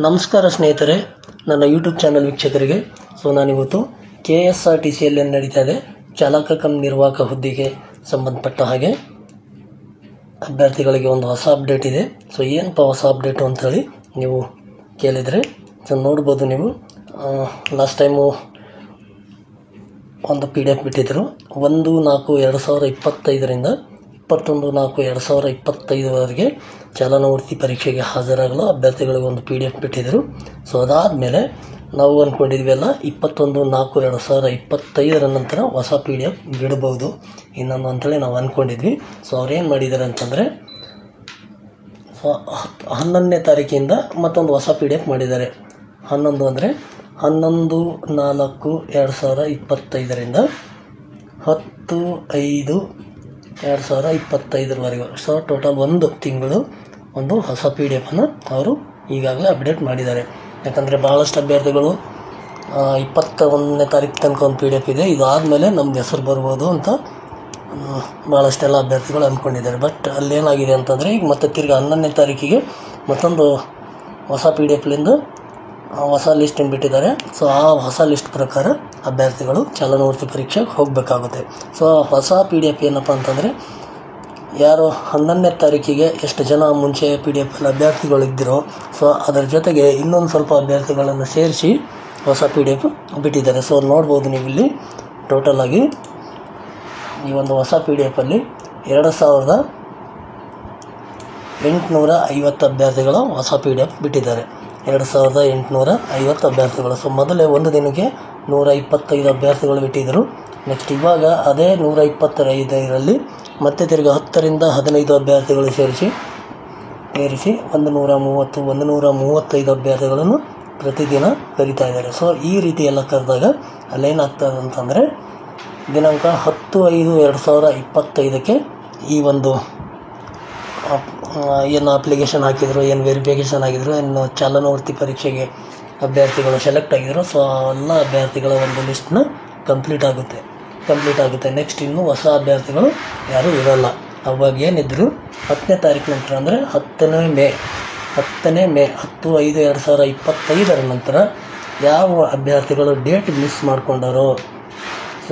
ನಮಸ್ಕಾರ ಸ್ನೇಹಿತರೆ, ನನ್ನ ಯೂಟ್ಯೂಬ್ ಚಾನಲ್ ವೀಕ್ಷಕರಿಗೆ. ನಾನಿವತ್ತು KSRTCಯಲ್ಲಿ ನಡೀತಾ ಇದೆ ಚಾಲಕ ಕಮ್ ನಿರ್ವಾಹಕ ಹುದ್ದೆಗೆ ಸಂಬಂಧಪಟ್ಟ ಹಾಗೆ ಅಭ್ಯರ್ಥಿಗಳಿಗೆ ಒಂದು ಹೊಸ ಅಪ್ಡೇಟ್ ಇದೆ. ಏನಪ್ಪ ಹೊಸ ಅಪ್ಡೇಟು ಅಂಥೇಳಿ ನೀವು ಕೇಳಿದರೆ ನೋಡ್ಬೋದು. ನೀವು ಲಾಸ್ಟ್ ಟೈಮು ಒಂದು PDF ಬಿಟ್ಟಿದ್ದರು. 1/4/2025ರಿಂದ 21/4/2025ವರೆಗೆ ಚಾಲನವರ್ತಿ ಪರೀಕ್ಷೆಗೆ ಹಾಜರಾಗಲು ಅಭ್ಯರ್ಥಿಗಳಿಗೆ ಒಂದು PDF ಬಿಟ್ಟಿದ್ದರು. ಅದಾದಮೇಲೆ ನಾವು ಅಂದ್ಕೊಂಡಿದ್ವಿ 21/4/2025 ನಂತರ ಹೊಸ PDF ಬಿಡಬಹುದು ಇನ್ನೊಂದು ಅಂಥೇಳಿ ನಾವು ಅಂದ್ಕೊಂಡಿದ್ವಿ. ಅವ್ರೇನು ಮಾಡಿದ್ದಾರೆ ಅಂತಂದರೆ 11ನೇ ತಾರೀಕಿಂದ ಮತ್ತೊಂದು ಹೊಸ PDF ಮಾಡಿದ್ದಾರೆ. 11 ಅಂದರೆ 11/4/2025ರಿಂದ 10/5/2025ವರೆಗೂ. ಟೋಟಲ್ ಒಂದು ತಿಂಗಳು ಒಂದು ಹೊಸ PDFನ್ನು ಅವರು ಈಗಾಗಲೇ ಅಪ್ಡೇಟ್ ಮಾಡಿದ್ದಾರೆ. ಯಾಕಂದರೆ ಭಾಳಷ್ಟು ಅಭ್ಯರ್ಥಿಗಳು 21ನೇ ತಾರೀಕು ತನಕ ಒಂದು PDF ಇದೆ, ಇದಾದಮೇಲೆ ನಮ್ದು ಹೆಸರು ಬರ್ಬೋದು ಅಂತ ಭಾಳಷ್ಟೆಲ್ಲ ಅಭ್ಯರ್ಥಿಗಳು ಅಂದ್ಕೊಂಡಿದ್ದಾರೆ. ಬಟ್ ಅಲ್ಲೇನಾಗಿದೆ ಅಂತಂದರೆ ಈಗ ಮತ್ತೆ ತಿರ್ಗಿ 11ನೇ ತಾರೀಕಿಗೆ ಮತ್ತೊಂದು ಹೊಸ PDFಲಿಂದ ಹೊಸ ಲಿಸ್ಟನ್ನು ಬಿಟ್ಟಿದ್ದಾರೆ. ಆ ಹೊಸ ಲಿಸ್ಟ್ ಪ್ರಕಾರ ಅಭ್ಯರ್ಥಿಗಳು ಚಾಲನವರ್ತಿ ಪರೀಕ್ಷೆಗೆ ಹೋಗಬೇಕಾಗುತ್ತೆ. ಹೊಸ PDF ಏನಪ್ಪ ಅಂತಂದರೆ ಯಾರು 11ನೇ ತಾರೀಕಿಗೆ ಎಷ್ಟು ಜನ ಮುಂಚೆ PDFಲ್ಲಿ ಅಭ್ಯರ್ಥಿಗಳಿದ್ದಿರೋ ಅದರ ಜೊತೆಗೆ ಇನ್ನೊಂದು ಸ್ವಲ್ಪ ಅಭ್ಯರ್ಥಿಗಳನ್ನು ಸೇರಿಸಿ ಹೊಸ PDF ಬಿಟ್ಟಿದ್ದಾರೆ. ನೋಡ್ಬೋದು ನೀವು ಇಲ್ಲಿ ಟೋಟಲಾಗಿ ಈ ಒಂದು ಹೊಸ PDFಲ್ಲಿ 2850 ಅಭ್ಯರ್ಥಿಗಳ ಹೊಸ PDF ಬಿಟ್ಟಿದ್ದಾರೆ. 2850 ಅಭ್ಯರ್ಥಿಗಳು. ಮೊದಲೇ ಒಂದು ದಿನಕ್ಕೆ 125 ಅಭ್ಯರ್ಥಿಗಳು ಬಿಟ್ಟಿದ್ದರು. ನೆಕ್ಸ್ಟ್ ಇವಾಗ ಅದೇ 125ರಲ್ಲಿ ಮತ್ತೆ ತಿರ್ಗಿ 10ರಿಂದ 15 ಅಭ್ಯರ್ಥಿಗಳು ಸೇರಿಸಿ 135 ಅಭ್ಯರ್ಥಿಗಳನ್ನು ಪ್ರತಿದಿನ ಕರೀತಾ ಇದ್ದಾರೆ. ಈ ರೀತಿ ಎಲ್ಲ ಕರೆದಾಗ ಅಲ್ಲೇನಾಗ್ತದೆ ಅಂತಂದರೆ ದಿನಾಂಕ 10/5/2025ಕ್ಕೆ ಈ ಒಂದು ಏನು ಅಪ್ಲಿಕೇಶನ್ ಹಾಕಿದ್ರು, ಏನು ವೆರಿಫಿಕೇಷನ್ ಆಗಿದ್ರು, ಏನು ಚಾಲನವರ್ತಿ ಪರೀಕ್ಷೆಗೆ ಅಭ್ಯರ್ಥಿಗಳು ಸೆಲೆಕ್ಟ್ ಆಗಿದ್ರು, ಎಲ್ಲ ಅಭ್ಯರ್ಥಿಗಳ ಒಂದು ಲಿಸ್ಟ್ನ ಕಂಪ್ಲೀಟ್ ಆಗುತ್ತೆ. ನೆಕ್ಸ್ಟ್ ಇನ್ನು ಹೊಸ ಅಭ್ಯರ್ಥಿಗಳು ಯಾರೂ ಇರೋಲ್ಲ. ಅವಾಗ ಏನಿದ್ರು 10ನೇ ತಾರೀಕು ನಂತರ ಅಂದರೆ 10ನೇ ಮೇ 10/5/2025 ನಂತರ ಯಾವ ಅಭ್ಯರ್ಥಿಗಳು ಡೇಟ್ ಮಿಸ್ ಮಾಡ್ಕೊಂಡಾರೋ,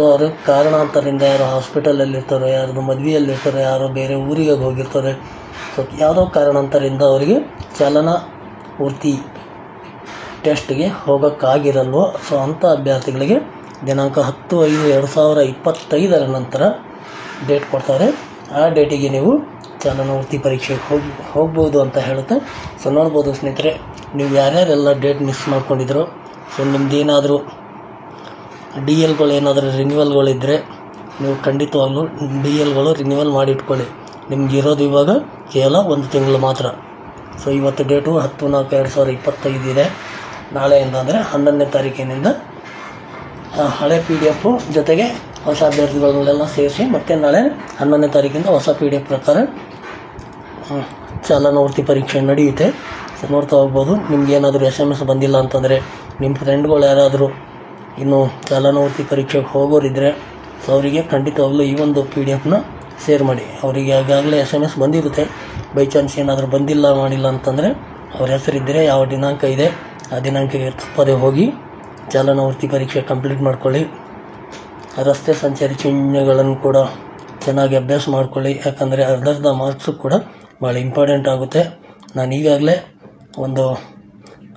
ಅವರು ಕಾರಣಾಂತರದಿಂದ ಯಾರು ಹಾಸ್ಪಿಟಲಲ್ಲಿರ್ತಾರೋ, ಯಾರ್ದು ಮದುವೆಯಲ್ಲಿರ್ತಾರೋ, ಯಾರೋ ಬೇರೆ ಊರಿಗೆ ಹೋಗಿರ್ತಾರೆ, ಯಾವುದೋ ಕಾರಣಾಂತರದಿಂದ ಅವರಿಗೆ ಚಾಲನವರ್ತಿ ಟೆಸ್ಟ್ಗೆ ಹೋಗೋಕ್ಕಾಗಿರಲ್ವೋ, ಅಂಥ ಅಭ್ಯರ್ಥಿಗಳಿಗೆ ದಿನಾಂಕ 10/5/2025 ನಂತರ ಡೇಟ್ ಕೊಡ್ತಾರೆ. ಆ ಡೇಟಿಗೆ ನೀವು ಚಾಲನವರ್ತಿ ಪರೀಕ್ಷೆಗೆ ಹೋಗ್ಬೋದು ಅಂತ ಹೇಳುತ್ತೆ. ನೋಡ್ಬೋದು ಸ್ನೇಹಿತರೆ, ನೀವು ಯಾರ್ಯಾರೆಲ್ಲ ಡೇಟ್ ಮಿಸ್ ಮಾಡ್ಕೊಂಡಿದ್ರು, ನಿಮ್ಮದೇನಾದರೂ DLಗಳು ಏನಾದರೂ ರಿನ್ಯೂವಲ್ಗಳಿದ್ದರೆ ನೀವು ಖಂಡಿತವಾಗ್ಲೂ DLಗಳು ರಿನ್ಯೂವಲ್ ಮಾಡಿಟ್ಕೊಳ್ಳಿ. ನಿಮ್ಗೆ ಇರೋದು ಇವಾಗ ಕೇವಲ ಒಂದು ತಿಂಗಳು ಮಾತ್ರ. ಇವತ್ತು ಡೇಟು 10/4/2025 ಇದೆ. ನಾಳೆಯಿಂದ ಅಂದರೆ 11ನೇ ತಾರೀಕಿನಿಂದ ಹಳೆ PDF ಜೊತೆಗೆ ಹೊಸ ಅಭ್ಯರ್ಥಿಗಳನ್ನೆಲ್ಲ ಸೇರಿಸಿ ಮತ್ತೆ ನಾಳೆ 11ನೇ ತಾರೀಕಿಂದ ಹೊಸ PDF ಪ್ರಕಾರ ಚಾಲನವರ್ತಿ ಪರೀಕ್ಷೆ ನಡೆಯುತ್ತೆ. ನೋಡ್ತಾ ಹೋಗ್ಬೋದು. ನಿಮ್ಗೇನಾದರೂ SMS ಬಂದಿಲ್ಲ ಅಂತಂದರೆ ನಿಮ್ಮ ಫ್ರೆಂಡ್ಗಳು ಯಾರಾದರೂ ಇನ್ನು ಚಾಲನವರ್ತಿ ಪರೀಕ್ಷೆಗೆ ಹೋಗೋರಿದ್ದರೆ ಅವರಿಗೆ ಖಂಡಿತವಾಗ್ಲೂ ಈ ಒಂದು PDFನ ಶೇರ್ ಮಾಡಿ. ಅವರಿಗೆ ಈಗಾಗಲೇ SMS ಬಂದಿರುತ್ತೆ. ಬೈ ಚಾನ್ಸ್ ಏನಾದರೂ ಮಾಡಿಲ್ಲ ಅಂತಂದರೆ ಅವ್ರ ಹೆಸರಿದ್ದರೆ ಯಾವ ದಿನಾಂಕ ಇದೆ ಆ ದಿನಾಂಕಕ್ಕೆ ತಪ್ಪದೇ ಹೋಗಿ ಚಾಲನವರ್ತಿ ಪರೀಕ್ಷೆ ಕಂಪ್ಲೀಟ್ ಮಾಡ್ಕೊಳ್ಳಿ. ರಸ್ತೆ ಸಂಚಾರಿ ಚಿಹ್ನೆಗಳನ್ನು ಕೂಡ ಚೆನ್ನಾಗಿ ಅಭ್ಯಾಸ ಮಾಡ್ಕೊಳ್ಳಿ. ಯಾಕಂದರೆ ಅರ್ಧರ್ಧ ಮಾರ್ಕ್ಸು ಕೂಡ ಭಾಳ ಇಂಪಾರ್ಟೆಂಟ್ ಆಗುತ್ತೆ. ನಾನು ಈಗಾಗಲೇ ಒಂದು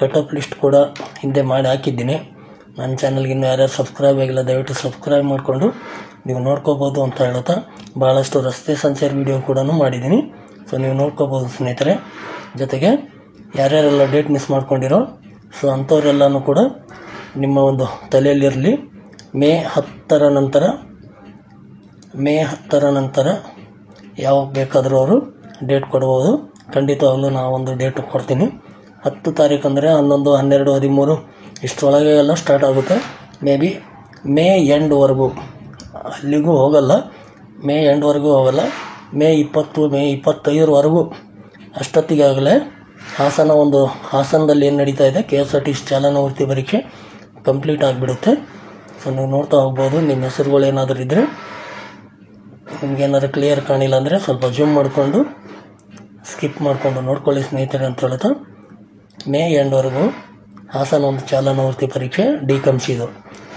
ಕಟ್-ಆಫ್ ಲಿಸ್ಟ್ ಕೂಡ ಹಿಂದೆ ಮಾಡಿ ಹಾಕಿದ್ದೀನಿ. ನನ್ನ ಚಾನಲ್ಗೆ ಇನ್ನೂ ಯಾರ್ಯಾರು ಸಬ್ಸ್ಕ್ರೈಬ್ ಆಗಿಲ್ಲ ದಯವಿಟ್ಟು ಸಬ್ಸ್ಕ್ರೈಬ್ ಮಾಡಿಕೊಂಡು ನೀವು ನೋಡ್ಕೋಬೋದು ಅಂತ ಹೇಳುತ್ತಾ ಭಾಳಷ್ಟು ರಸ್ತೆ ಸಂಚಾರಿ ವಿಡಿಯೋ ಕೂಡ ಮಾಡಿದ್ದೀನಿ. ನೀವು ನೋಡ್ಕೋಬೋದು ಸ್ನೇಹಿತರೆ. ಜೊತೆಗೆ ಯಾರ್ಯಾರೆಲ್ಲ ಡೇಟ್ ಮಿಸ್ ಮಾಡ್ಕೊಂಡಿರೋ ಅಂಥವರೆಲ್ಲನೂ ಕೂಡ ನಿಮ್ಮ ಒಂದು ತಲೆಯಲ್ಲಿರಲಿ. ಮೇ 10ರ ನಂತರ ಯಾವಾಗ ಬೇಕಾದರೂ ಅವರು ಡೇಟ್ ಕೊಡ್ಬೋದು. ಖಂಡಿತವಾಗ್ಲೂ ನಾವೊಂದು ಡೇಟ್ ಕೊಡ್ತೀನಿ. 10 ತಾರೀಕು ಅಂದರೆ 11, 12, 13 ಇಷ್ಟರೊಳಗೆ ಎಲ್ಲ ಸ್ಟಾರ್ಟ್ ಆಗುತ್ತೆ. ಮೇ ಬಿ ಮೇ ಎಂಡ್ವರೆಗೂ ಅಲ್ಲಿಗೂ ಹೋಗಲ್ಲ. ಮೇ ಎಂಡ್ವರೆಗೂ ಹೋಗಲ್ಲ. ಮೇ 20, ಮೇ 25ವರೆಗೂ ಅಷ್ಟೊತ್ತಿಗಾಗಲೇ ಹಾಸನದಲ್ಲಿ ಏನು ನಡೀತಾ ಇದೆ KSRTC ಚಾಲನವರ್ತಿ ಪರೀಕ್ಷೆ ಕಂಪ್ಲೀಟ್ ಆಗಿಬಿಡುತ್ತೆ. ನೀವು ನೋಡ್ತಾ ಹೋಗ್ಬೋದು. ನಿಮ್ಮ ಹೆಸರುಗಳು ಏನಾದರೂ ಇದ್ದರೆ ನಿಮಗೇನಾದ್ರು ಕ್ಲಿಯರ್ ಕಾಣಿಲ್ಲ ಅಂದರೆ ಸ್ವಲ್ಪ ಜೂಮ್ ಮಾಡಿಕೊಂಡು ಸ್ಕಿಪ್ ಮಾಡಿಕೊಂಡು ನೋಡ್ಕೊಳ್ಳಿ ಸ್ನೇಹಿತರೆ ಅಂತ ಹೇಳ್ತಾ, ಮೇ ಎಂಡ್ವರೆಗೂ ಹಾಸನ ಒಂದು ಚಾಲನಾ ವೃತ್ತಿ ಪರೀಕ್ಷೆ ಡಿಕಮ್ಸಿದು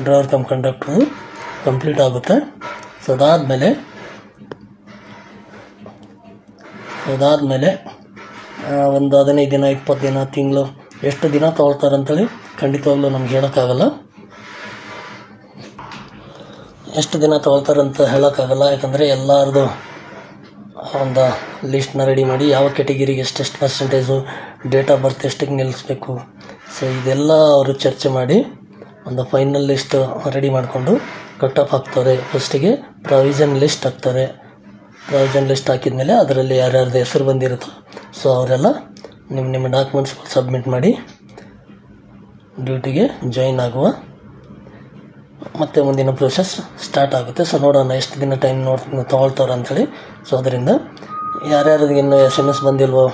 ಡ್ರೈವರ್ ಕಮ್ ಕಂಡಕ್ಟ್ರು ಕಂಪ್ಲೀಟ್ ಆಗುತ್ತೆ. ಸೊ ಅದಾದಮೇಲೆ ಒಂದು 15 ದಿನ 20 ದಿನ ತಿಂಗಳು ಎಷ್ಟು ದಿನ ತೊಗೊಳ್ತಾರಂತೇಳಿ ಖಂಡಿತವಾಗ್ಲೂ ನಮ್ಗೆ ಹೇಳೋಕ್ಕಾಗಲ್ಲ. ಎಷ್ಟು ದಿನ ತೊಗೊಳ್ತಾರಂತ ಹೇಳೋಕ್ಕಾಗಲ್ಲ, ಯಾಕಂದರೆ ಎಲ್ಲರದು ಒಂದು ಲಿಸ್ಟ್ನ ರೆಡಿ ಮಾಡಿ ಯಾವ ಕ್ಯಾಟಗಿರಿಗೆ ಎಷ್ಟೆಷ್ಟು ಪರ್ಸೆಂಟೇಜು, ಡೇಟ್ ಆಫ್ ಬರ್ತ್ ಎಷ್ಟಕ್ಕೆ ನಿಲ್ಲಿಸ್ಬೇಕು, ಸೊ ಇದೆಲ್ಲ ಅವರು ಚರ್ಚೆ ಮಾಡಿ ಒಂದು ಫೈನಲ್ ಲಿಸ್ಟ್ ರೆಡಿ ಮಾಡಿಕೊಂಡು ಕಟ್ ಆಫ್ ಹಾಕ್ತಾರೆ. ಫಸ್ಟಿಗೆ ಪ್ರಾವಿಷನ್ ಲಿಸ್ಟ್ ಹಾಕ್ತಾರೆ. ಪ್ರಾವಿಷನ್ ಲಿಸ್ಟ್ ಹಾಕಿದ್ಮೇಲೆ ಅದರಲ್ಲಿ ಯಾರ್ಯಾರ್ದು ಹೆಸರು ಬಂದಿರುತ್ತೋ ಸೊ ಅವರೆಲ್ಲ ನಿಮ್ಮ ಡಾಕ್ಯುಮೆಂಟ್ಸ್ ಸಬ್ಮಿಟ್ ಮಾಡಿ ಡ್ಯೂಟಿಗೆ ಜಾಯಿನ್ ಆಗುವ ಮತ್ತು ಮುಂದಿನ ಪ್ರೊಸೆಸ್ ಸ್ಟಾರ್ಟ್ ಆಗುತ್ತೆ. ಸೊ ನೋಡೋಣ ಎಷ್ಟು ದಿನ ಟೈಮ್ ತೊಗೊಳ್ತಾರೆ ಅಂಥೇಳಿ. ಸೊ ಅದರಿಂದ ಯಾರ್ಯಾರಿಗೆ ಇನ್ನೂ SMS ಬಂದಿಲ್ವೋ,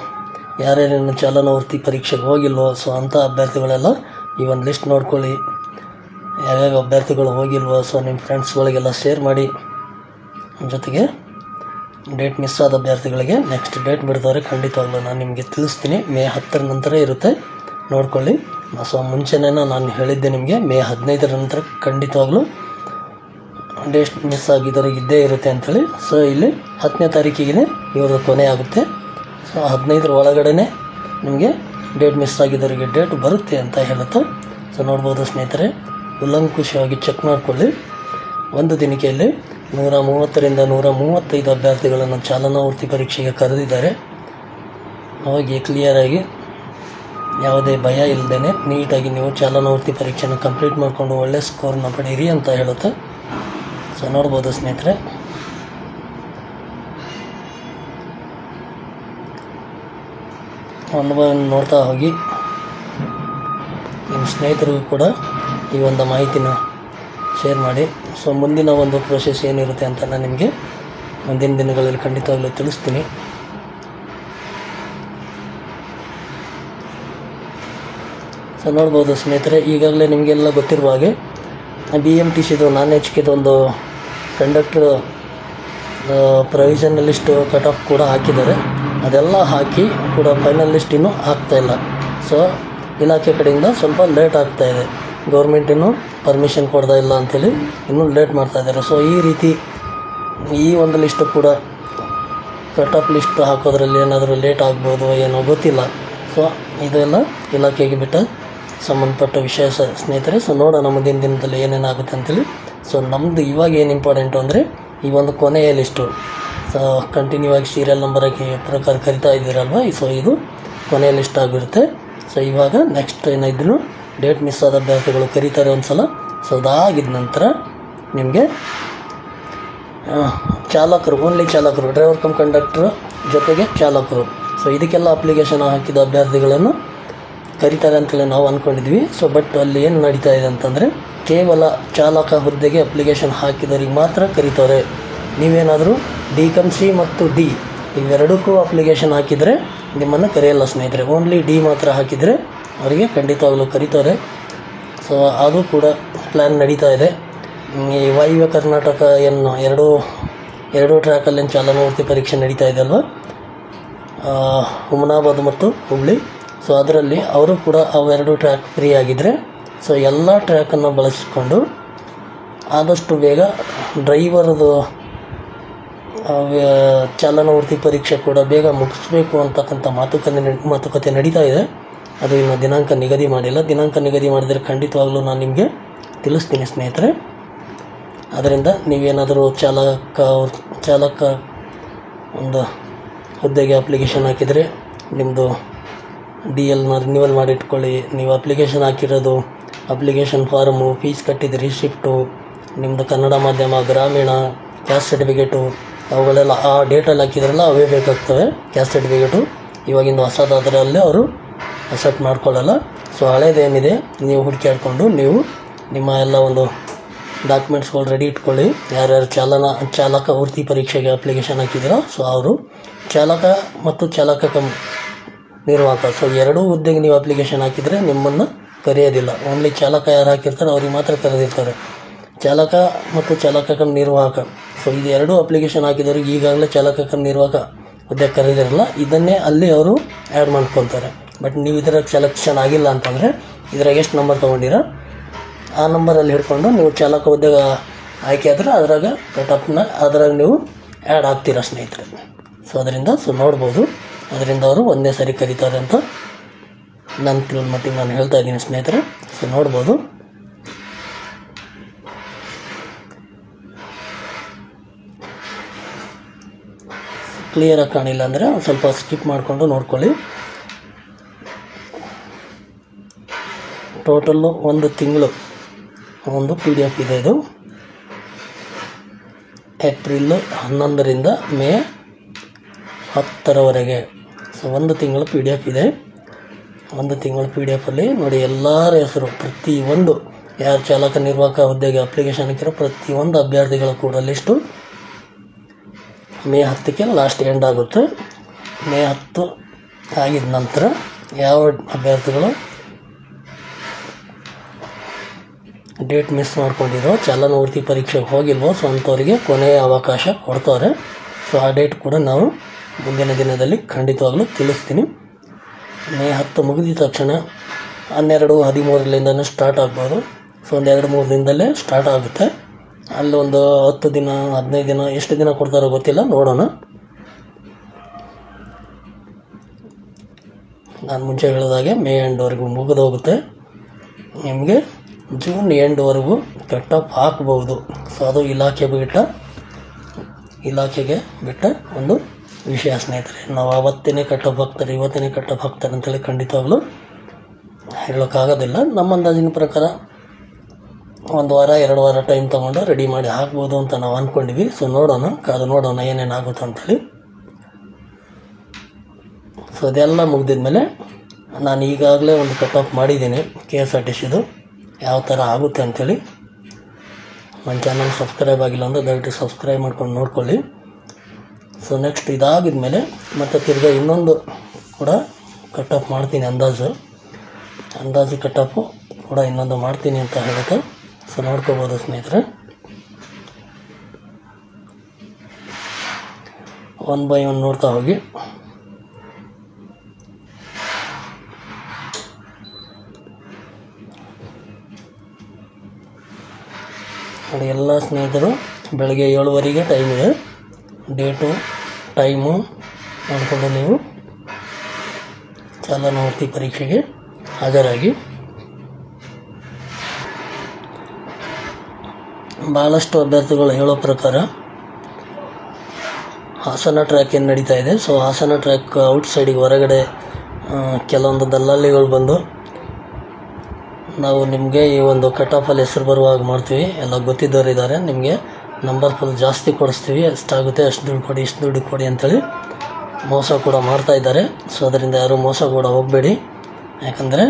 ಯಾರ್ಯಾರಿನ್ನು ಚಾಲನಾ ವೃತ್ತಿ ಪರೀಕ್ಷೆಗೆ ಹೋಗಿಲ್ವೋ, ಸೊ ಅಂಥ ಅಭ್ಯರ್ಥಿಗಳೆಲ್ಲ ಈ ಒಂದು ಲಿಸ್ಟ್ ನೋಡ್ಕೊಳ್ಳಿ. ಯಾವ್ಯಾವ ಅಭ್ಯರ್ಥಿಗಳು ಹೋಗಿಲ್ವೋ ಸೊ ನಿಮ್ಮ ಫ್ರೆಂಡ್ಸ್ಗಳಿಗೆಲ್ಲ ಶೇರ್ ಮಾಡಿ. ಜೊತೆಗೆ ಡೇಟ್ ಮಿಸ್ ಆದ ಅಭ್ಯರ್ಥಿಗಳಿಗೆ ನೆಕ್ಸ್ಟ್ ಡೇಟ್ ಬಿಡ್ತಾರೆ, ಖಂಡಿತವಾಗ್ಲೂ ನಾನು ನಿಮಗೆ ತಿಳಿಸ್ತೀನಿ. ಮೇ 10 ನಂತರ ಇರುತ್ತೆ, ನೋಡ್ಕೊಳ್ಳಿ. ಸೊ ಮುಂಚೆನೇ ನಾನು ಹೇಳಿದ್ದೆ ನಿಮಗೆ ಮೇ 15 ನಂತರ ಖಂಡಿತವಾಗ್ಲೂ ಡೇಟ್ ಮಿಸ್ ಆಗಿದ್ದವ್ರಿಗೆ ಇದ್ದೇ ಇರುತ್ತೆ ಅಂಥೇಳಿ. ಸೊ ಇಲ್ಲಿ 10ನೇ ತಾರೀಕಿಗೆ ಇವ್ರದ್ದು ಕೊನೆ ಆಗುತ್ತೆ. ಸೊ 15 ಒಳಗಡೆ ನಿಮಗೆ ಡೇಟ್ ಮಿಸ್ ಆಗಿದ್ದವರಿಗೆ ಡೇಟ್ ಬರುತ್ತೆ ಅಂತ ಹೇಳುತ್ತೆ. ಸೊ ನೋಡ್ಬೋದು ಸ್ನೇಹಿತರೆ, ಉಲ್ಲಂಕುಷವಾಗಿ ಚೆಕ್ ಮಾಡಿಕೊಳ್ಳಿ. ಒಂದು ದಿನಕೆಯಲ್ಲಿ 130ರಿಂದ 135 ಅಭ್ಯರ್ಥಿಗಳನ್ನು ಚಾಲನಾ ವೃತ್ತಿ ಪರೀಕ್ಷೆಗೆ ಕರೆದಿದ್ದಾರೆ. ಅವಾಗ ಕ್ಲಿಯರಾಗಿ ಯಾವುದೇ ಭಯ ಇಲ್ಲದೇ ನೀಟಾಗಿ ನೀವು ಚಾಲನಾ ವೃತ್ತಿ ಪರೀಕ್ಷೆನ ಕಂಪ್ಲೀಟ್ ಮಾಡಿಕೊಂಡು ಒಳ್ಳೆ ಸ್ಕೋರ್ನ ಪಡೀರಿ ಅಂತ ಹೇಳುತ್ತೆ. ಸೊ ನೋಡ್ಬೋದು ಸ್ನೇಹಿತರೆ, ಒಂದು ನೋಡ್ತಾ ಹೋಗಿ ನಿಮ್ಮ ಸ್ನೇಹಿತರಿಗೂ ಕೂಡ ಈ ಒಂದು ಮಾಹಿತಿನ ಶೇರ್ ಮಾಡಿ. ಸೊ ಮುಂದಿನ ಒಂದು ಪ್ರೊಸೆಸ್ ಏನಿರುತ್ತೆ ಅಂತ ನಾನು ನಿಮಗೆ ಮುಂದಿನ ದಿನಗಳಲ್ಲಿ ಖಂಡಿತವಾಗ್ಲೂ ತಿಳಿಸ್ತೀನಿ. ಸೊ ನೋಡ್ಬೋದು ಸ್ನೇಹಿತರೆ, ಈಗಾಗಲೇ ನಿಮಗೆಲ್ಲ ಗೊತ್ತಿರುವ ಹಾಗೆ BMTCದು non-HKದು ಒಂದು conductor provision list cut off ಕೂಡ ಹಾಕಿದ್ದಾರೆ. ಅದೆಲ್ಲ ಹಾಕಿ ಕೂಡ ಫೈನಲ್ ಲಿಸ್ಟ್ ಇನ್ನೂ ಆಗ್ತಾಯಿಲ್ಲ. ಸೊ ಇಲಾಖೆ ಕಡೆಯಿಂದ ಸ್ವಲ್ಪ ಲೇಟ್ ಆಗ್ತಾಯಿದೆ. ಗೌರ್ಮೆಂಟ್ ಇನ್ನೂ ಪರ್ಮಿಷನ್ ಕೊಡ್ತಾ ಇಲ್ಲ ಅಂಥೇಳಿ ಇನ್ನೂ ಲೇಟ್ ಮಾಡ್ತಾಯಿದ್ದಾರೆ. ಸೊ ಈ ರೀತಿ ಈ ಒಂದು ಲಿಸ್ಟು ಕೂಡ ಕಟ್ ಆಫ್ ಲಿಸ್ಟ್ ಹಾಕೋದ್ರಲ್ಲಿ ಏನಾದರೂ ಲೇಟ್ ಆಗ್ಬೋದು ಏನೋ ಗೊತ್ತಿಲ್ಲ. ಸೊ ಇದೆಲ್ಲ ಇಲಾಖೆಗೆ ಬಿಟ್ಟ ಸಂಬಂಧಪಟ್ಟ ವಿಷಯ ಸ್ನೇಹಿತರೆ. ಸೊ ನೋಡೋಣ ಮುಂದಿನ ದಿನದಲ್ಲಿ ಏನೇನಾಗುತ್ತೆ ಅಂತೇಳಿ. ಸೊ ನಮ್ಮದು ಇವಾಗ ಏನು ಇಂಪಾರ್ಟೆಂಟು ಅಂದರೆ ಈ ಒಂದು ಕೊನೆಯ ಲಿಸ್ಟು. ಸೊ ಕಂಟಿನ್ಯೂ ಆಗಿ ಸೀರಿಯಲ್ ನಂಬರ್ ಆಗಿ ಪ್ರಕಾರ ಕರಿತಾ ಇದ್ದೀರಲ್ವ, ಸೊ ಇದು ಕೊನೆಯ ಲಿಸ್ಟ್ ಆಗಿರುತ್ತೆ. ಸೊ ಇವಾಗ ನೆಕ್ಸ್ಟ್ ಏನಿದ್ರು ಡೇಟ್ ಮಿಸ್ ಆದ ಅಭ್ಯರ್ಥಿಗಳು ಕರೀತಾರೆ ಒಂದು ಸಲ. ಸೊ ಅದಾಗಿದ್ದ ನಂತರ ನಿಮಗೆ ಚಾಲಕರು, ಓನ್ಲಿ ಚಾಲಕರು, ಡ್ರೈವರ್ ಕಮ್ ಕಂಡಕ್ಟ್ರ್ ಜೊತೆಗೆ ಚಾಲಕರು, ಸೊ ಇದಕ್ಕೆಲ್ಲ ಅಪ್ಲಿಕೇಶನ್ ಹಾಕಿದ ಅಭ್ಯರ್ಥಿಗಳನ್ನು ಕರೀತಾರೆ ಅಂತೇಳಿ ನಾವು ಅಂದ್ಕೊಂಡಿದ್ವಿ. ಸೊ ಬಟ್ ಅಲ್ಲಿ ಏನು ನಡೀತಾ ಇದೆ ಅಂತಂದರೆ ಕೇವಲ ಚಾಲಕ ಹುದ್ದೆಗೆ ಅಪ್ಲಿಕೇಶನ್ ಹಾಕಿದವರಿಗೆ ಮಾತ್ರ ಕರೀತಾರೆ. ನೀವೇನಾದರೂ DCOMC ಮತ್ತು D ಇವೆರಡಕ್ಕೂ ಅಪ್ಲಿಕೇಶನ್ ಹಾಕಿದರೆ ನಿಮ್ಮನ್ನು ಕರೆಯಲ್ಲ ಸ್ನೇಹಿತರೆ. ಓನ್ಲಿ D ಮಾತ್ರ ಹಾಕಿದರೆ ಅವರಿಗೆ ಖಂಡಿತವಾಗಲೂ ಕರೀತಾರೆ. ಸೊ ಅದು ಕೂಡ ಪ್ಲ್ಯಾನ್ ನಡೀತಾ ಇದೆ. ಈ ವಾಯುವ್ಯ ಕರ್ನಾಟಕ ಏನು ಎರಡು ಟ್ರ್ಯಾಕಲ್ಲಿ ಚಾಲನಾ ವೃತ್ತಿ ಪರೀಕ್ಷೆ ನಡೀತಾ ಇದೆ ಅಲ್ವ, ಹುಮನಾಬಾದ್ ಮತ್ತು ಹುಬ್ಳಿ. ಸೊ ಅದರಲ್ಲಿ ಅವರು ಕೂಡ ಅವೆರಡು ಟ್ರ್ಯಾಕ್ ಫ್ರೀ ಆಗಿದ್ದರೆ ಸೊ ಎಲ್ಲ ಟ್ರ್ಯಾಕನ್ನು ಬಳಸಿಕೊಂಡು ಆದಷ್ಟು ಬೇಗ ಡ್ರೈವರ್ದು ಚಾಲನಾ ವೃತ್ತಿ ಪರೀಕ್ಷೆ ಕೂಡ ಬೇಗ ಮುಗಿಸ್ಬೇಕು ಅಂತಕ್ಕಂಥ ಮಾತುಕತೆ ನಡೀತಾ ಇದೆ. ಅದು ಇನ್ನು ದಿನಾಂಕ ನಿಗದಿ ಮಾಡಿಲ್ಲ. ದಿನಾಂಕ ನಿಗದಿ ಮಾಡಿದರೆ ಖಂಡಿತವಾಗ್ಲೂ ನಾನು ನಿಮಗೆ ತಿಳಿಸ್ತೀನಿ ಸ್ನೇಹಿತರೆ. ಅದರಿಂದ ನೀವೇನಾದರೂ ಚಾಲಕ ಒಂದು ಹುದ್ದೆಗೆ ಅಪ್ಲಿಕೇಶನ್ ಹಾಕಿದರೆ ನಿಮ್ಮದು DLನ ರಿನ್ಯೂವಲ್ ಮಾಡಿಟ್ಕೊಳ್ಳಿ. ನೀವು ಅಪ್ಲಿಕೇಶನ್ ಹಾಕಿರೋದು, ಅಪ್ಲಿಕೇಶನ್ ಫಾರ್ಮು, ಫೀಸ್ ಕಟ್ಟಿದ ರಿಸಿಪ್ಟು, ನಿಮ್ಮದು ಕನ್ನಡ ಮಾಧ್ಯಮ, ಗ್ರಾಮೀಣ, ಕ್ಯಾಸ್ಟ್ ಸರ್ಟಿಫಿಕೇಟು ಅವುಗಳೆಲ್ಲ ಆ ಡೇಟಲ್ಲಿ ಹಾಕಿದ್ರಲ್ಲ ಅವೇ ಬೇಕಾಗ್ತವೆ. ಕ್ಯಾಸ್ಟ್ ಸರ್ಟಿಫಿಕೇಟು ಇವಾಗಿಂದ ಹೊಸದಾದರೆ ಅಲ್ಲೇ ಅವರು ಅಕ್ಸೆಪ್ಟ್ ಮಾಡ್ಕೊಳ್ಳಲ್ಲ. ಸೊ ಹಳೇದೇನಿದೆ ನೀವು ಹುಡುಕಾಡ್ಕೊಂಡು ನೀವು ನಿಮ್ಮ ಎಲ್ಲ ಒಂದು ಡಾಕ್ಯುಮೆಂಟ್ಸ್ಗಳು ರೆಡಿ ಇಟ್ಕೊಳ್ಳಿ. ಯಾರ್ಯಾರು ಚಾಲಕ ವೃತ್ತಿ ಪರೀಕ್ಷೆಗೆ ಅಪ್ಲಿಕೇಶನ್ ಹಾಕಿದ್ದೀರೋ ಸೊ ಅವರು ಚಾಲಕ ಮತ್ತು ಚಾಲಕ ನಿರ್ವಾಹಕ, ಸೊ ಎರಡೂ ಹುದ್ದೆಗೆ ನೀವು ಅಪ್ಲಿಕೇಶನ್ ಹಾಕಿದರೆ ನಿಮ್ಮನ್ನು ಕರೆಯೋದಿಲ್ಲ. ಓನ್ಲಿ ಚಾಲಕ ಯಾರು ಹಾಕಿರ್ತಾರೆ ಅವ್ರಿಗೆ ಮಾತ್ರ ಕರೆದಿರ್ತಾರೆ. ಚಾಲಕ ಮತ್ತು ಚಾಲಕ ನಿರ್ವಾಹಕ, ಸೊ ಇದು ಎರಡೂ ಅಪ್ಲಿಕೇಶನ್ ಹಾಕಿದವ್ರಿಗೆ ಈಗಾಗಲೇ ಚಾಲಕ ನಿರ್ವಾಹಕ ಹುದ್ದೆ ಕರೆದಿರಲ್ಲ, ಇದನ್ನೇ ಅಲ್ಲಿ ಅವರು ಆ್ಯಡ್ ಮಾಡ್ಕೊತಾರೆ. ಬಟ್ ನೀವು ಇದ್ರಾಗ ಸೆಲೆಕ್ಷನ್ ಆಗಿಲ್ಲ ಅಂತಂದರೆ ಇದ್ರಾಗ ಎಷ್ಟು ನಂಬರ್ ತೊಗೊಂಡಿರೋ ಆ ನಂಬರಲ್ಲಿ ಹಿಡ್ಕೊಂಡು ನೀವು ಚಾಲಕ ಹುದ್ದೆಗೆ ಆಯ್ಕೆ ಆದರೆ ಅದ್ರಾಗ ಕಟಪ್ನ ಅದ್ರಾಗ ನೀವು ಆ್ಯಡ್ ಆಗ್ತೀರ ಸ್ನೇಹಿತರೆ. ಸೊ ಅದರಿಂದ ನೋಡ್ಬೋದು, ಅದರಿಂದ ಅವರು ಒಂದೇ ಸರಿ ಕರೀತಾರೆ ಅಂತ ನನ್ನ ತಿಳಿದ ಮಟ್ಟಿಗೆ ನಾನು ಹೇಳ್ತಾ ಇದ್ದೀನಿ ಸ್ನೇಹಿತರೆ. ಸೊ ನೋಡ್ಬೋದು. ಕ್ಲಿಯರಾಗಿ ಕಾಣಿಲ್ಲ ಅಂದರೆ ಒಂದು ಸ್ವಲ್ಪ ಸ್ಕಿಪ್ ಮಾಡಿಕೊಂಡು ನೋಡ್ಕೊಳ್ಳಿ. ಟೋಟಲ್ಲು ಒಂದು ತಿಂಗಳು ಒಂದು PDF ಇದೆ. ಇದು ಏಪ್ರಿಲ್ 11ರಿಂದ ಮೇ 10ರವರೆಗೆ. ಸೊ ಒಂದು ತಿಂಗಳು PDF ಇದೆ. ಒಂದು ತಿಂಗಳು PDFಲ್ಲಿ ನೋಡಿ ಎಲ್ಲರ ಹೆಸರು ಪ್ರತಿಯೊಂದು ಯಾರು ಚಾಲಕ ನಿರ್ವಾಹಕ ಹುದ್ದೆಗೆ ಅಪ್ಲಿಕೇಶನ್ ಹಾಕಿರೋ ಪ್ರತಿಯೊಂದು ಅಭ್ಯರ್ಥಿಗಳ ಕೂಡ ಲಿಸ್ಟು ಮೇ 10ಕ್ಕೆ ಲಾಸ್ಟ್ ಎಂಡ್ ಆಗುತ್ತೆ. ಮೇ 10 ಆಗಿದ ನಂತರ ಯಾವ ಅಭ್ಯರ್ಥಿಗಳು ಡೇಟ್ ಮಿಸ್ ಮಾಡ್ಕೊಂಡಿರೋ ಚಾಲನವರ್ತಿ ಪರೀಕ್ಷೆಗೆ ಹೋಗಿಲ್ವೋ ಸೊ ಅಂಥವರಿಗೆ ಕೊನೆಯ ಅವಕಾಶ ಕೊಡ್ತಾರೆ. ಸೊ ಆ ಡೇಟ್ ಕೂಡ ನಾವು ಮುಂದಿನ ದಿನದಲ್ಲಿ ಖಂಡಿತವಾಗ್ಲೂ ತಿಳಿಸ್ತೀನಿ. ಮೇ 10 ಮುಗಿದ ತಕ್ಷಣ 12, 13ಲಿಂದನೂ ಸ್ಟಾರ್ಟ್ ಆಗ್ಬೋದು. ಸೊ ಒಂದು 2-3 ದಿನದಲ್ಲೇ ಸ್ಟಾರ್ಟ್ ಆಗುತ್ತೆ. ಅಲ್ಲೊಂದು 10 ದಿನ 15 ದಿನ ಎಷ್ಟು ದಿನ ಕೊಡ್ತಾರೋ ಗೊತ್ತಿಲ್ಲ, ನೋಡೋಣ. ನಾನು ಮುಂಚೆ ಹೇಳಿದಾಗೆ ಮೇ ಎಂಡ್ವರೆಗೂ ಮುಗಿದೋಗುತ್ತೆ. ನಿಮಗೆ ಜೂನ್ ಎಂಡ್ವರೆಗೂ ಕಟ್-ಆಫ್ ಹಾಕ್ಬೋದು. ಸೊ ಅದು ಇಲಾಖೆಗೆ ಬಿಟ್ಟ ಒಂದು ವಿಷಯ ಸ್ನೇಹಿತರೆ. ನಾವು ಆವತ್ತಿನೇ ಕಟ್-ಆಫ್ ಹಾಕ್ತಾರೆ, ಇವತ್ತಿನೇ ಕಟ್-ಆಫ್ ಹಾಕ್ತಾರೆ ಅಂತೇಳಿ ಖಂಡಿತವಾಗ್ಲೂ ಹೇಳೋಕ್ಕಾಗೋದಿಲ್ಲ. ನಮ್ಮ ಅಂದಾಜಿನ ಪ್ರಕಾರ 1 ವಾರ 2 ವಾರ ಟೈಮ್ ತೊಗೊಂಡು ರೆಡಿ ಮಾಡಿ ಹಾಕ್ಬೋದು ಅಂತ ನಾವು ಅಂದ್ಕೊಂಡಿವಿ. ಸೊ ನೋಡೋಣ, ಕಾದು ನೋಡೋಣ ಏನೇನಾಗುತ್ತೆ ಅಂಥೇಳಿ. ಸೊ ಅದೆಲ್ಲ ಮುಗಿದಿದ್ಮೇಲೆ ನಾನು ಈಗಾಗಲೇ ಒಂದು ಕಟ್-ಆಫ್ ಮಾಡಿದ್ದೀನಿ KSRTCದು, ಯಾವ ಥರ ಆಗುತ್ತೆ ಅಂಥೇಳಿ. ನನ್ನ ಚಾನಲ್ ಸಬ್ಸ್ಕ್ರೈಬ್ ಆಗಿಲ್ಲ ಅಂದರೆ ದಯವಿಟ್ಟು ಸಬ್ಸ್ಕ್ರೈಬ್ ಮಾಡ್ಕೊಂಡು ನೋಡ್ಕೊಳ್ಳಿ. ಸೊ ನೆಕ್ಸ್ಟ್ ಇದಾಗಿದ್ಮೇಲೆ ಮತ್ತೆ ತಿರ್ಗಿ ಇನ್ನೊಂದು ಕೂಡ ಕಟ್-ಆಫ್ ಮಾಡ್ತೀನಿ, ಅಂದಾಜು ಕಟ್-ಆಫು ಕೂಡ ಇನ್ನೊಂದು ಮಾಡ್ತೀನಿ ಅಂತ ಹೇಳುತ್ತೆ. ಸೊ ನೋಡ್ಕೋಬೋದು ಸ್ನೇಹಿತರೆ. 1 by 1 ನೋಡ್ತಾ ಹೋಗಿ. ನೋಡಿ ಎಲ್ಲ ಸ್ನೇಹಿತರು ಬೆಳಗ್ಗೆ 7:15ಗೆ ಟೈಮ್ ಇದೆ. ಡೇಟು ಟೈಮು ನೋಡಿಕೊಂಡು ನೀವು ಚಾಲನವರ್ತಿ ಪರೀಕ್ಷೆಗೆ ಹಾಜರಾಗಿ. ಭಾಳಷ್ಟು ಅಭ್ಯರ್ಥಿಗಳು ಹೇಳೋ ಪ್ರಕಾರ ಹಾಸನ ಟ್ರ್ಯಾಕ್ ಏನು ನಡೀತಾ ಇದೆ, ಸೊ ಹಾಸನ ಟ್ರ್ಯಾಕ್ ಔಟ್ಸೈಡಿಗೆ ಹೊರಗಡೆ ಕೆಲವೊಂದು ದಲ್ಲಾಳಿಗಳು ಬಂದು ನಾವು ನಿಮಗೆ ಈ ಒಂದು ಕಟ್-ಆಫಲ್ಲಿ ಹೆಸರು ಬರುವಾಗ ಮಾಡ್ತೀವಿ, ಎಲ್ಲ ಗೊತ್ತಿದ್ದವರು ಇದ್ದಾರೆ, ನಿಮಗೆ ನಂಬರ್ ಫುಲ್ ಜಾಸ್ತಿ ಕೊಡಿಸ್ತೀವಿ, ಎಷ್ಟಾಗುತ್ತೆ ಅಷ್ಟು ದುಡ್ಡು ಕೊಡಿ, ಇಷ್ಟು ದುಡ್ಡು ಕೊಡಿ ಅಂಥೇಳಿ ಮೋಸ ಕೂಡ ಮಾಡ್ತಾ ಇದ್ದಾರೆ. ಸೊ ಅದರಿಂದ ಯಾರೂ ಮೋಸ ಕೂಡ ಹೋಗಬೇಡಿ. ಯಾಕಂದರೆ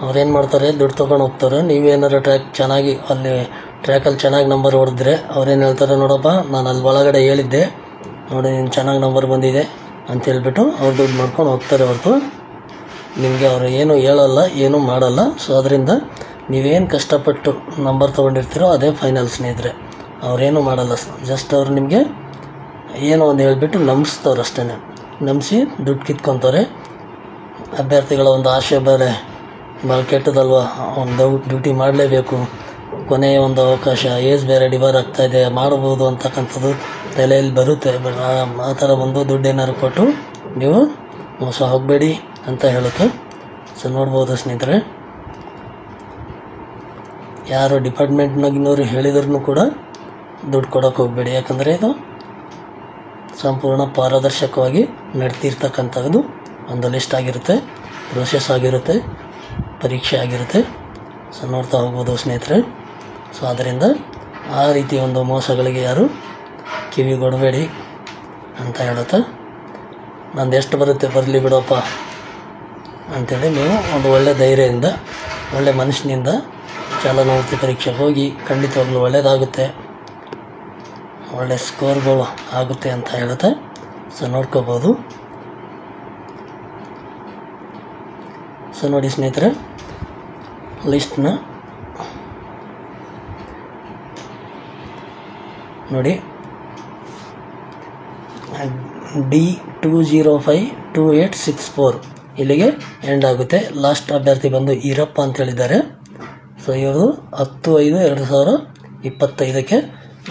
ಅವ್ರೇನು ಮಾಡ್ತಾರೆ, ದುಡ್ಡು ತೊಗೊಂಡು ಹೋಗ್ತಾರೆ. ನೀವೇನಾರು ಅಲ್ಲಿ ಟ್ರ್ಯಾಕಲ್ಲಿ ಚೆನ್ನಾಗಿ ನಂಬರ್ ಹೊಡೆದ್ರೆ ಅವ್ರೇನು ಹೇಳ್ತಾರೆ, ನೋಡಪ್ಪ ನಾನು ಅಲ್ಲಿ ಒಳಗಡೆ ಹೇಳಿದ್ದೆ ನೋಡಿ ನೀನು ಚೆನ್ನಾಗಿ ನಂಬರ್ ಬಂದಿದೆ ಅಂತ ಹೇಳ್ಬಿಟ್ಟು ಅವ್ರು ದುಡ್ಡು ಮಾಡ್ಕೊಂಡು ಹೋಗ್ತಾರೆ ಹೊರತು ನಿಮಗೆ ಅವರು ಏನೂ ಹೇಳಲ್ಲ, ಏನೂ ಮಾಡಲ್ಲ. ಸೊ ಅದರಿಂದ ನೀವೇನು ಕಷ್ಟಪಟ್ಟು ನಂಬರ್ ತೊಗೊಂಡಿರ್ತೀರೋ ಅದೇ ಫೈನಲ್ ಸ್ನೇಹಿತರೆ. ಅವರೇನೂ ಮಾಡಲ್ಲ, ಜಸ್ಟ್ ಅವ್ರು ನಿಮಗೆ ಏನೋ ಒಂದು ಹೇಳ್ಬಿಟ್ಟು ನಂಬಿಸ್ತವ್ರು ಅಷ್ಟೇ. ನಂಬಿಸಿ ದುಡ್ಡು ಕಿತ್ಕೊತಾರೆ. ಅಭ್ಯರ್ಥಿಗಳ ಒಂದು ಆಶೆ ಬೇರೆ ಭಾಳ ಕೆಟ್ಟದಲ್ವ, ಒಂದು ಡ್ಯೂಟಿ ಮಾಡಲೇಬೇಕು, ಕೊನೆಯ ಒಂದು ಅವಕಾಶ, ಏಜ್ ಬೇರೆ ಡಿವರ್ ಆಗ್ತಾಯಿದೆ, ಮಾಡ್ಬೋದು ಅಂತಕ್ಕಂಥದ್ದು ತಲೆಯಲ್ಲಿ ಬರುತ್ತೆ. ಆ ಥರ ಒಂದು ದುಡ್ಡು ಏನಾದ್ರು ಕೊಟ್ಟು ನೀವು ಮೋಸ ಹೋಗಬೇಡಿ ಅಂತ ಹೇಳುತ್ತೆ. ಸೊ ನೋಡ್ಬೋದು ಸ್ನೇಹಿತರೆ, ಯಾರು ಡಿಪಾರ್ಟ್ಮೆಂಟ್ನಾಗಿನವರು ಹೇಳಿದ್ರೂ ಕೂಡ ದುಡ್ಡು ಕೊಡೋಕೆ ಹೋಗಬೇಡಿ. ಯಾಕಂದರೆ ಇದು ಸಂಪೂರ್ಣ ಪಾರದರ್ಶಕವಾಗಿ ನಡ್ತಿರ್ತಕ್ಕಂಥದ್ದು ಒಂದು ಲಿಸ್ಟ್ ಆಗಿರುತ್ತೆ, ಪ್ರೊಸೆಸ್ ಆಗಿರುತ್ತೆ, ಪರೀಕ್ಷೆ ಆಗಿರುತ್ತೆ. ಸೊ ನೋಡ್ತಾ ಹೋಗ್ಬೋದು ಸ್ನೇಹಿತರೆ. ಸೊ ಆದ್ದರಿಂದ ಆ ರೀತಿ ಒಂದು ಮೋಸಗಳಿಗೆ ಯಾರು ಕಿವಿಗೊಡಬೇಡಿ ಅಂತ ಹೇಳುತ್ತೆ. ನಂದು ಎಷ್ಟು ಬರುತ್ತೆ ಬರಲಿ ಬಿಡಪ್ಪ ಅಂಥೇಳಿ ನೀವು ಒಂದು ಒಳ್ಳೆ ಧೈರ್ಯದಿಂದ, ಒಳ್ಳೆ ಮನಸ್ಸಿನಿಂದ ಚಾಲನವರ್ತಿ ಪರೀಕ್ಷೆಗೆ ಹೋಗಿ ಖಂಡಿತವಾಗ್ಲೂ ಒಳ್ಳೆಯದಾಗುತ್ತೆ, ಒಳ್ಳೆ ಸ್ಕೋರ್ಗಳು ಆಗುತ್ತೆ ಅಂತ ಹೇಳುತ್ತೆ. ಸೊ ನೋಡ್ಕೋಬೋದು. ಸೊ ನೋಡಿ ಸ್ನೇಹಿತರೆ, ಲಿಸ್ಟ್ನ ನೋಡಿ, D2052864 ಇಲ್ಲಿಗೆ ಎಂಡ್ ಆಗುತ್ತೆ. ಲಾಸ್ಟ್ ಅಭ್ಯರ್ಥಿ ಬಂದು ಈರಪ್ಪ ಅಂತ ಹೇಳಿದ್ದಾರೆ. ಸೊ ಇವರು 10/5/2025ಕ್ಕೆ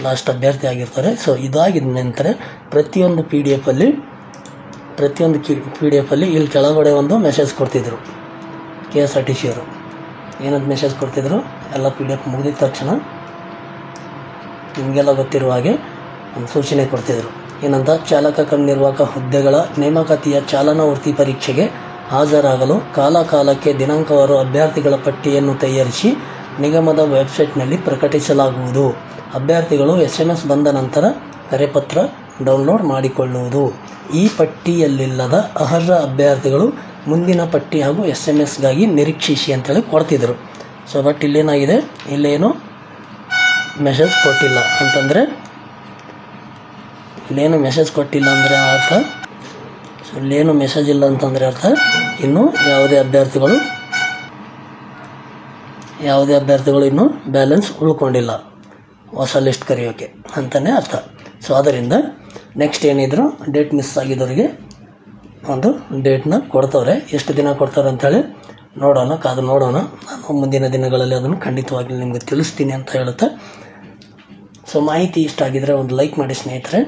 ಲಾಸ್ಟ್ ಅಭ್ಯರ್ಥಿ ಆಗಿರ್ತಾರೆ. ಸೊ ಇದಾಗಿದ ನಂತರ ಪ್ರತಿಯೊಂದು ಪಿ ಡಿ ಎಫಲ್ಲಿ ಇಲ್ಲಿ ಕೆಳಗಡೆ ಒಂದು ಮೆಸೇಜ್ ಕೊಡ್ತಿದ್ರು KSRTC ಅವರು. ಏನಂತ ಮೆಸೇಜ್ ಕೊಡ್ತಿದ್ರು, ಎಲ್ಲ PDF ಮುಗಿದ ತಕ್ಷಣ ನಿಮಗೆಲ್ಲ ಗೊತ್ತಿರುವ ಹಾಗೆ ಒಂದು ಸೂಚನೆ ಕೊಡ್ತಿದ್ರು. ಏನಂತ, ಚಾಲಕ ಕಮ್ ನಿರ್ವಾಹಕ ಹುದ್ದೆಗಳ ನೇಮಕಾತಿಯ ಚಾಲನಾ ವೃತ್ತಿ ಪರೀಕ್ಷೆಗೆ ಹಾಜರಾಗಲು ಕಾಲಕಾಲಕ್ಕೆ ದಿನಾಂಕವಾರು ಅಭ್ಯರ್ಥಿಗಳ ಪಟ್ಟಿಯನ್ನು ತಯಾರಿಸಿ ನಿಗಮದ ವೆಬ್ಸೈಟ್ನಲ್ಲಿ ಪ್ರಕಟಿಸಲಾಗುವುದು. ಅಭ್ಯರ್ಥಿಗಳು SMS ಬಂದ ನಂತರ ಕರೆಪತ್ರ ಡೌನ್ಲೋಡ್ ಮಾಡಿಕೊಳ್ಳುವುದು. ಈ ಪಟ್ಟಿಯಲ್ಲಿಲ್ಲದ ಅರ್ಹ ಅಭ್ಯರ್ಥಿಗಳು ಮುಂದಿನ ಪಟ್ಟಿ ಹಾಗೂ SMS ನಿರೀಕ್ಷಿಸಿ ಅಂತೇಳಿ ಕೊಡ್ತಿದ್ರು. ಸೊ ಬಟ್ ಇಲ್ಲೇನಾಗಿದೆ, ಇಲ್ಲೇನು ಮೆಸೇಜ್ ಕೊಟ್ಟಿಲ್ಲ ಅಂತಂದರೆ, ಇಲ್ಲೇನು ಮೆಸೇಜ್ ಕೊಟ್ಟಿಲ್ಲ ಅಂದರೆ ಅರ್ಥ, ಸೊ ಇಲ್ಲೇನು ಮೆಸೇಜ್ ಇಲ್ಲ ಅಂತಂದರೆ ಅರ್ಥ ಇನ್ನೂ ಯಾವುದೇ ಅಭ್ಯರ್ಥಿಗಳು ಇನ್ನೂ ಬ್ಯಾಲೆನ್ಸ್ ಉಳ್ಕೊಂಡಿಲ್ಲ ಹೊಸ ಲಿಸ್ಟ್ ಕರೆಯೋಕ್ಕೆ ಅಂತಲೇ ಅರ್ಥ. ಸೊ ಅದರಿಂದ ನೆಕ್ಸ್ಟ್ ಏನಿದ್ರು ಡೇಟ್ ಮಿಸ್ ಆಗಿದ್ದವರಿಗೆ ಒಂದು ಡೇಟ್ನ ಕೊಡ್ತವ್ರೆ. ಎಷ್ಟು ದಿನ ಕೊಡ್ತಾರೆ ಅಂಥೇಳಿ ಕಾದು ನೋಡೋಣ. ನಾನು ಮುಂದಿನ ದಿನಗಳಲ್ಲಿ ಅದನ್ನು ಖಂಡಿತವಾಗಿ ನಿಮಗೆ ತಿಳಿಸ್ತೀನಿ ಅಂತ ಹೇಳುತ್ತೆ. ಸೊ ಮಾಹಿತಿ ಇಷ್ಟ ಆಗಿದರೆ ಒಂದು ಲೈಕ್ ಮಾಡಿ ಸ್ನೇಹಿತರೆ,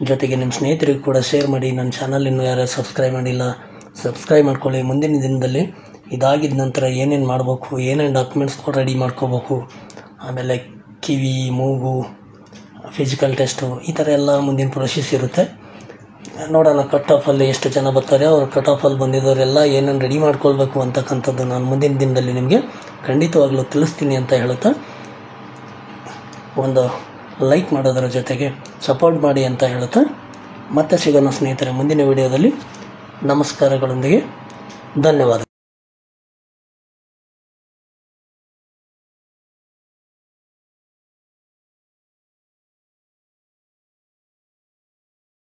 ಜೊತೆಗೆ ನಿಮ್ಮ ಸ್ನೇಹಿತರಿಗೂ ಕೂಡ ಶೇರ್ ಮಾಡಿ. ನನ್ನ ಚಾನಲ್ ಇನ್ನೂ ಯಾರು ಸಬ್ಸ್ಕ್ರೈಬ್ ಮಾಡಿಲ್ಲ, ಸಬ್ಸ್ಕ್ರೈಬ್ ಮಾಡ್ಕೊಳ್ಳಿ. ಮುಂದಿನ ದಿನದಲ್ಲಿ ಇದಾಗಿದ್ದ ನಂತರ ಏನೇನು ಮಾಡಬೇಕು, ಏನೇನು ಡಾಕ್ಯುಮೆಂಟ್ಸ್ ರೆಡಿ ಮಾಡ್ಕೋಬೇಕು, ಆಮೇಲೆ ಕಿವಿ, ಮೂಗು, ಫಿಸಿಕಲ್ ಟೆಸ್ಟು, ಈ ಥರ ಎಲ್ಲ ಮುಂದಿನ ಪ್ರೊಸೆಸ್ ಇರುತ್ತೆ. ನೋಡೋಣ ಕಟ್ ಆಫಲ್ಲಿ ಎಷ್ಟು ಜನ ಬರ್ತಾರೆ, ಅವ್ರು ಕಟ್ ಆಫಲ್ಲಿ ಬಂದಿದ್ದವರೆಲ್ಲ ಏನೇನು ರೆಡಿ ಮಾಡ್ಕೊಳ್ಬೇಕು ಅಂತಕ್ಕಂಥದ್ದು ನಾನು ಮುಂದಿನ ದಿನದಲ್ಲಿ ನಿಮಗೆ ಖಂಡಿತವಾಗ್ಲೂ ತಿಳಿಸ್ತೀನಿ ಅಂತ ಹೇಳುತ್ತಾ, ಒಂದು ಲೈಕ್ ಮಾಡೋದರ ಜೊತೆಗೆ ಸಪೋರ್ಟ್ ಮಾಡಿ ಅಂತ ಹೇಳುತ್ತಾ ಮತ್ತೆ ಸಿಗೋಣ ಸ್ನೇಹಿತರೆ ಮುಂದಿನ ವಿಡಿಯೋದಲ್ಲಿ. ನಮಸ್ಕಾರಗಳೊಂದಿಗೆ ಧನ್ಯವಾದ.